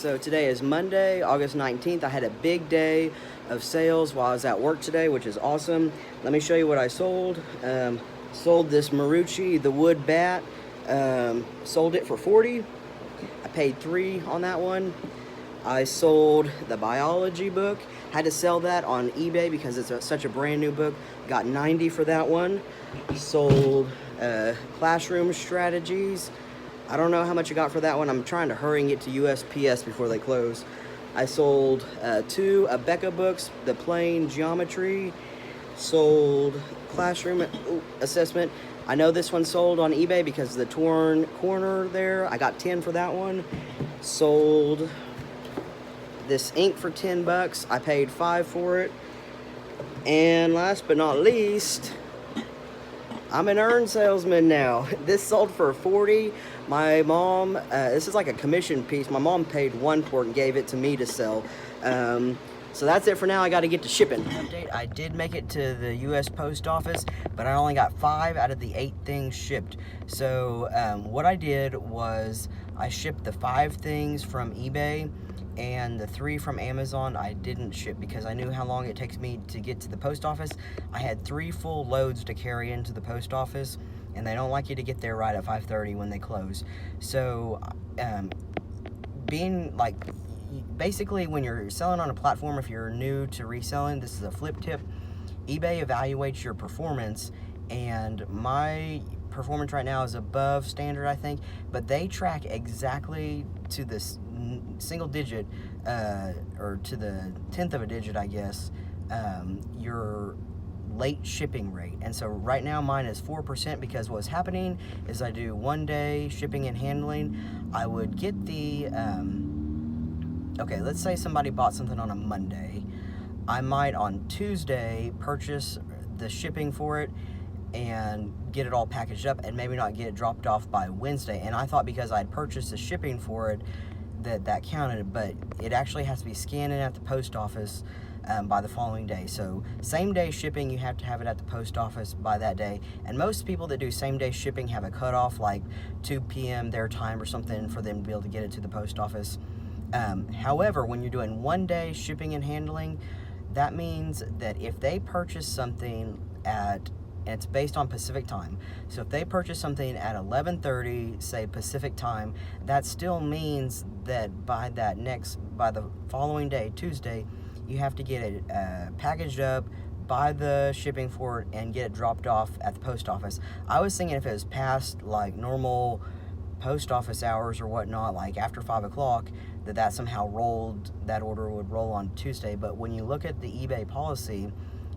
So today is Monday, August 19th. I had a big day of sales while I was at work today, which is awesome. Let me show you what I sold. Sold this Marucci, the wood bat. Sold it for $40. I paid $3 on that one. I sold the biology book. Had to sell that on eBay because it's such a brand new book. Got $90 for that one. Sold classroom strategies. I don't know how much I got for that one. I'm trying to hurry and get to USPS before they close. I sold 2 Abeka books, the plain geometry. Sold classroom assessment. I know this one sold on eBay because of the torn corner there. I got 10 for that one. Sold this ink for $10. I paid $5 for it. And last but not least, I'm an earn salesman now. This sold for $40. My mom, this is like a commission piece. My mom paid $1 for it and gave it to me to sell. So that's it for now. I got to get to shipping. Update, I did make it to the U.S. Post Office, but I only got 5 out of the 8 things shipped. So what I did was I shipped the 5 things from eBay, and the 3 from Amazon I didn't ship because I knew how long it takes me to get to the post office. I had 3 full loads to carry into the post office, and they don't like you to get there right at 5:30 when they close. So being like, basically when you're selling on a platform, if you're new to reselling, this is a flip tip. eBay evaluates your performance, and my performance right now is above standard, I think, but they track exactly to this single digit, or to the 10th of a digit, I guess, your late shipping rate. And so right now mine is 4% because what's happening is I do 1 day shipping and handling. I would get the, okay, let's say somebody bought something on a Monday. I might on Tuesday purchase the shipping for it and get it all packaged up and maybe not get it dropped off by Wednesday. And I thought because I'd purchased the shipping for it that counted, but it actually has to be scanned in at the post office by the following day. So same day shipping, you have to have it at the post office by that day. And most people that do same day shipping have a cutoff like 2 p.m. their time or something for them to be able to get it to the post office. However, when you're doing 1 day shipping and handling, that means that if they purchase something and it's based on Pacific time. So if they purchase something at 11:30, say Pacific time, that still means that by the following day, Tuesday, you have to get it packaged up, buy the shipping for it, and get it dropped off at the post office. I was thinking if it was past like normal post office hours or whatnot, like after 5 o'clock, that somehow that order would roll on Tuesday. But when you look at the eBay policy,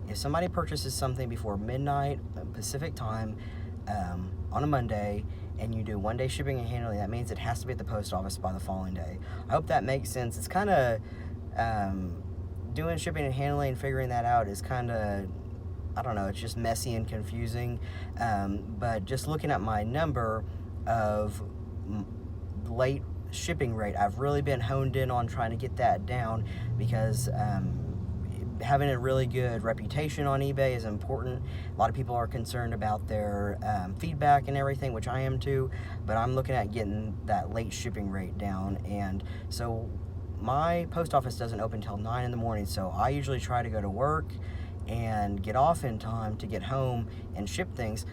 if somebody purchases something before midnight Pacific time on a Monday, and you do 1 day shipping and handling, that means it has to be at the post office by the following day. I hope that makes sense. It's kind of doing shipping and handling, figuring that out is kind of, I don't know, it's just messy and confusing. But just looking at my number of late shipping rate, I've really been honed in on trying to get that down because having a really good reputation on eBay is important. A lot of people are concerned about their feedback and everything, which I am too, but I'm looking at getting that late shipping rate down. And so my post office doesn't open until 9 in the morning, so I usually try to go to work and get off in time to get home and ship things.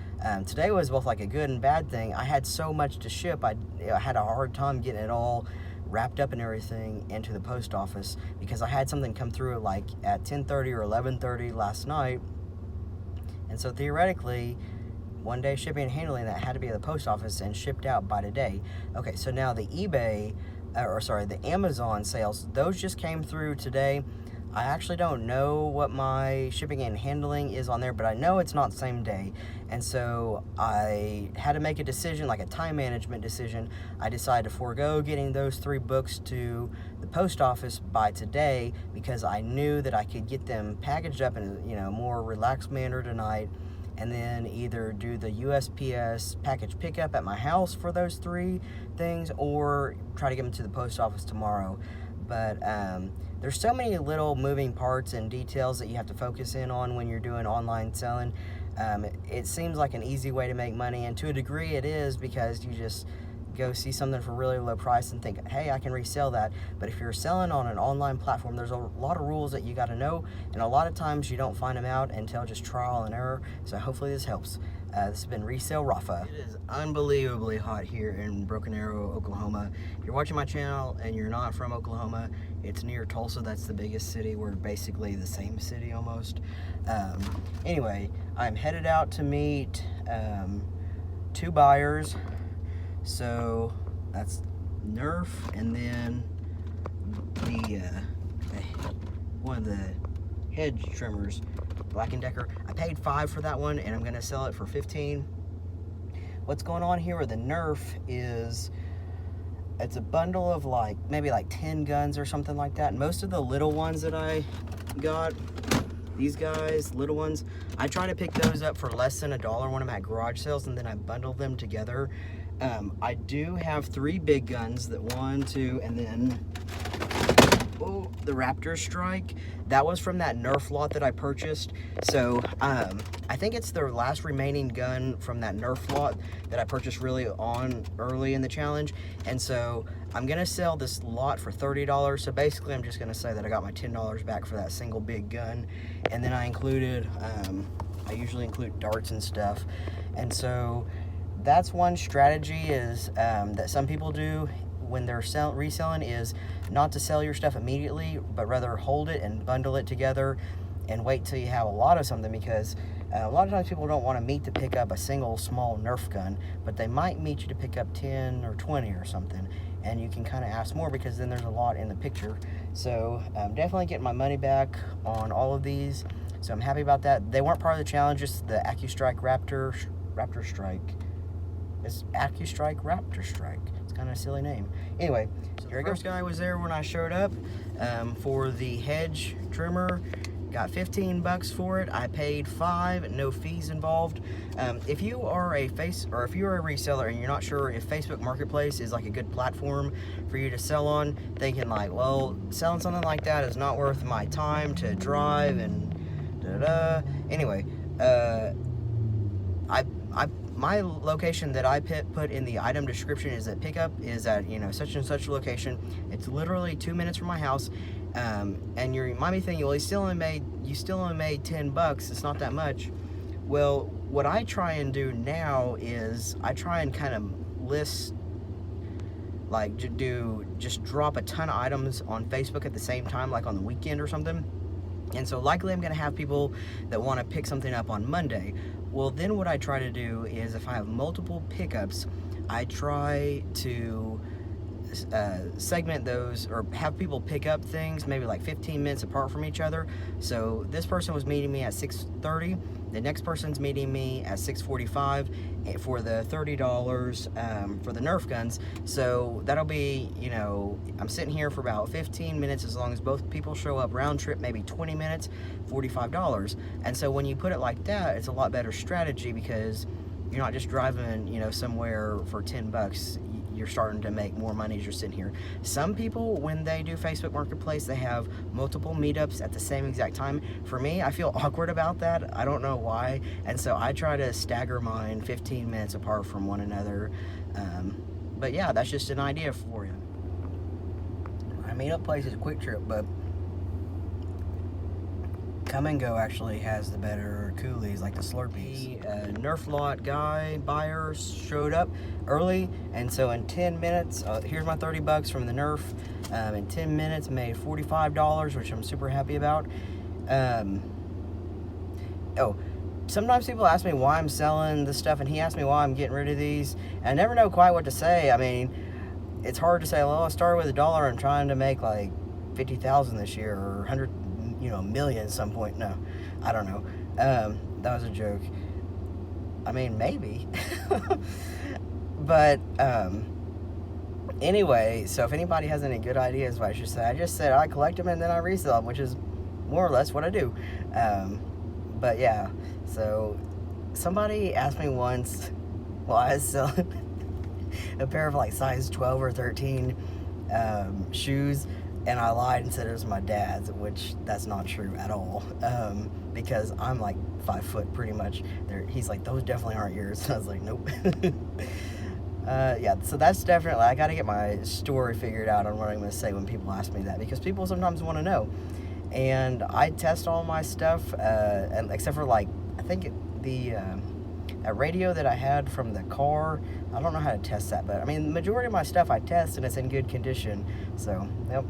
Today was both like a good and bad thing. I had so much to ship, I had a hard time getting it all wrapped up and everything into the post office because I had something come through like at 10:30 or 11:30 last night. And so theoretically, 1 day shipping and handling that had to be at the post office and shipped out by today. Okay, so now the the Amazon sales, those just came through today. I actually don't know what my shipping and handling is on there, but I know it's not same day. And so I had to make a decision, like a time management decision. I decided to forego getting those 3 books to the post office by today because I knew that I could get them packaged up in a more relaxed manner tonight, and then either do the USPS package pickup at my house for those 3 things or try to get them to the post office tomorrow. But there's so many little moving parts and details that you have to focus in on when you're doing online selling. It seems like an easy way to make money, and to a degree it is because you just go see something for really low price and think, hey, I can resell that. But if you're selling on an online platform, there's a lot of rules that you got to know, and a lot of times you don't find them out until just trial and error. So hopefully this helps. This has been Resale Rafa. It is unbelievably hot here in Broken Arrow, Oklahoma. If you're watching my channel and you're not from Oklahoma, it's near Tulsa. That's the biggest city. We're basically the same city almost. Anyway, I'm headed out to meet 2 buyers. So that's Nerf, and then one of the hedge trimmers, Black & Decker. I paid $5 for that one, and I'm gonna sell it for $15. What's going on here with the Nerf is it's a bundle of maybe 10 guns or something like that. And most of the little ones that I got, these guys, little ones, I try to pick those up for less than $1 when I'm at garage sales, and then I bundle them together. I do have 3 big guns, that 1, 2, and then the Raptor Strike. That was from that Nerf lot that I purchased. So I think it's the last remaining gun from that Nerf lot that I purchased really early in the challenge. And so I'm gonna sell this lot for $30. So basically I'm just gonna say that I got my $10 back for that single big gun. And then I included, I usually include darts and stuff. And so that's one strategy is that some people do when they're reselling, is not to sell your stuff immediately, but rather hold it and bundle it together and wait till you have a lot of something, because a lot of times people don't want to meet to pick up a single small Nerf gun, but they might meet you to pick up 10 or 20 or something, and you can kind of ask more because then there's a lot in the picture. So definitely getting my money back on all of these, so I'm happy about that. They weren't part of the challenge, just the AccuStrike Raptor Strike. It's AccuStrike Raptor Strike. It's kind of a silly name. Anyway, so here we go. First guy was there when I showed up for the hedge trimmer. Got $15 for it. I paid $5, no fees involved. If you are a reseller and you're not sure if Facebook Marketplace is like a good platform for you to sell on, thinking like, well, selling something like that is not worth my time to drive and Anyway, my location that I put in the item description is that pickup is at, such and such location. It's literally 2 minutes from my house. And you might be thinking, well, you still only made $10. It's not that much. Well, what I try and do now is I try and kind of list, just drop a ton of items on Facebook at the same time, like on the weekend or something. And so likely I'm going to have people that want to pick something up on Monday. Well, then what I try to do is if I have multiple pickups, I try to segment those or have people pick up things maybe like 15 minutes apart from each other. So this person was meeting me at 6:30. The next person's meeting me at 6:45 for the $30 for the Nerf guns. So that'll be, I'm sitting here for about 15 minutes as long as both people show up. Round trip, maybe 20 minutes, $45. And so when you put it like that, it's a lot better strategy because you're not just driving, somewhere for $10. You're starting to make more money as you're sitting here. Some people, when they do Facebook Marketplace, they have multiple meetups at the same exact time. For me, I feel awkward about that. I don't know why. And so I try to stagger mine 15 minutes apart from one another. But yeah, that's just an idea for you. My meetup place is Quick Trip, but Come and Go actually has the better coolies, like the Slurpees. Nerf lot buyer showed up early, and so in 10 minutes, here's my $30 from the Nerf. In 10 minutes, made $45, which I'm super happy about. Sometimes people ask me why I'm selling this stuff, and he asked me why I'm getting rid of these, and I never know quite what to say. I mean, it's hard to say, well, I started with $1, I'm trying to make like 50,000 this year, or 100, million at some point. No, I don't know. That was a joke. I mean, maybe. But anyway, so if anybody has any good ideas what I should say, I just said I collect them and then I resell them, which is more or less what I do. But yeah, so somebody asked me once why I was selling a pair of like size 12 or 13 shoes, and I lied and said it was my dad's, which that's not true at all, because I'm like 5 foot pretty much. He's like, those definitely aren't yours. I was like, nope. Yeah, so that's definitely, I got to get my story figured out on what I'm going to say when people ask me that, because people sometimes want to know. And I test all my stuff, and except for like, I think that radio that I had from the car, I don't know how to test that, but I mean, the majority of my stuff I test and it's in good condition. So, yep.